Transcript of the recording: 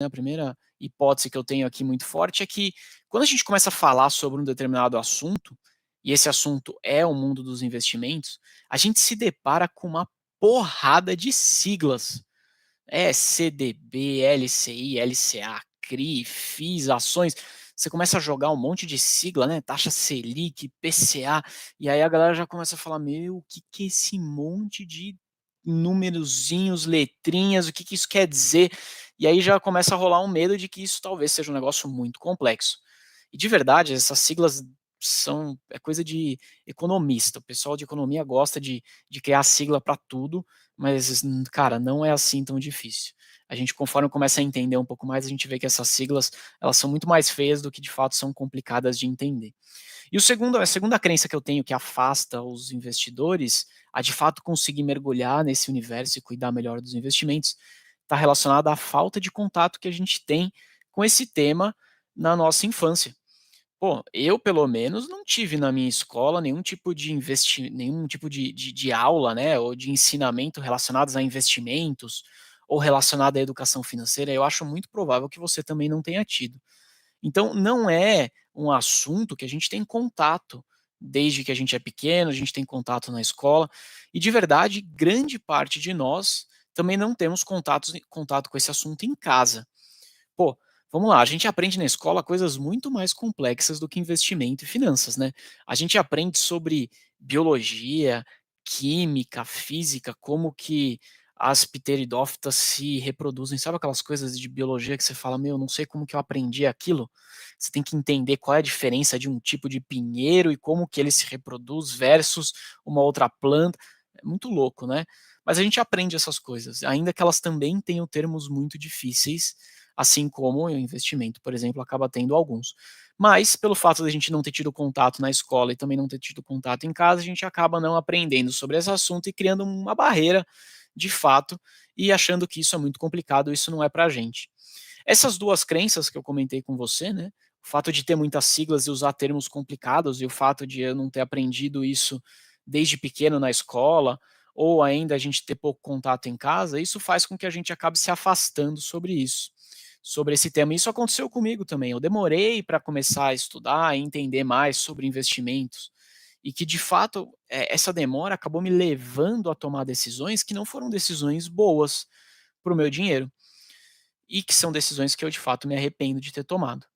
né, a primeira hipótese que eu tenho aqui muito forte é que quando a gente começa a falar sobre um determinado assunto, e esse assunto é o mundo dos investimentos, a gente se depara com uma porrada de siglas. É CDB, LCI, LCA, CRI, FIIs, ações. Você começa a jogar um monte de sigla, né? Taxa Selic, PCA, e aí a galera já começa a falar: meu, o que que é esse monte de numerozinhos, letrinhas, o que que isso quer dizer? E aí já começa a rolar um medo de que isso talvez seja um negócio muito complexo. E de verdade, essas siglas é coisa de economista. O pessoal de economia gosta de criar sigla para tudo, mas, cara, não é assim tão difícil. A gente, conforme começa a entender um pouco mais, a gente vê que essas siglas, elas são muito mais feias do que de fato são complicadas de entender. E a segunda crença que eu tenho que afasta os investidores a de fato conseguir mergulhar nesse universo e cuidar melhor dos investimentos, está relacionada à falta de contato que a gente tem com esse tema na nossa infância. Pô, eu pelo menos não tive na minha escola nenhum tipo de aula, né, ou de ensinamento relacionados a investimentos, ou relacionado à educação financeira. Eu acho muito provável que você também não tenha tido. Então não é um assunto que a gente tem contato desde que a gente é pequeno, a gente tem contato na escola, e de verdade, grande parte de nós também não temos contato com esse assunto em casa. Pô, vamos lá, a gente aprende na escola coisas muito mais complexas do que investimento e finanças, né. A gente aprende sobre biologia, química, física, como que as pteridófitas se reproduzem, sabe aquelas coisas de biologia que você fala: "Meu, não sei como que eu aprendi aquilo?". Você tem que entender qual é a diferença de um tipo de pinheiro e como que ele se reproduz versus uma outra planta. É muito louco, né. Mas a gente aprende essas coisas, ainda que elas também tenham termos muito difíceis, assim como o investimento, por exemplo, acaba tendo alguns. Mas, pelo fato de a gente não ter tido contato na escola e também não ter tido contato em casa, a gente acaba não aprendendo sobre esse assunto e criando uma barreira, de fato, e achando que isso é muito complicado, isso não é pra gente. Essas 2 crenças que eu comentei com você, né, o fato de ter muitas siglas e usar termos complicados e o fato de eu não ter aprendido isso desde pequeno na escola, ou ainda a gente ter pouco contato em casa, isso faz com que a gente acabe se afastando sobre esse tema. Isso aconteceu comigo também. Eu demorei para começar a estudar e entender mais sobre investimentos. E que de fato, essa demora acabou me levando a tomar decisões que não foram decisões boas para o meu dinheiro. E que são decisões que eu de fato me arrependo de ter tomado.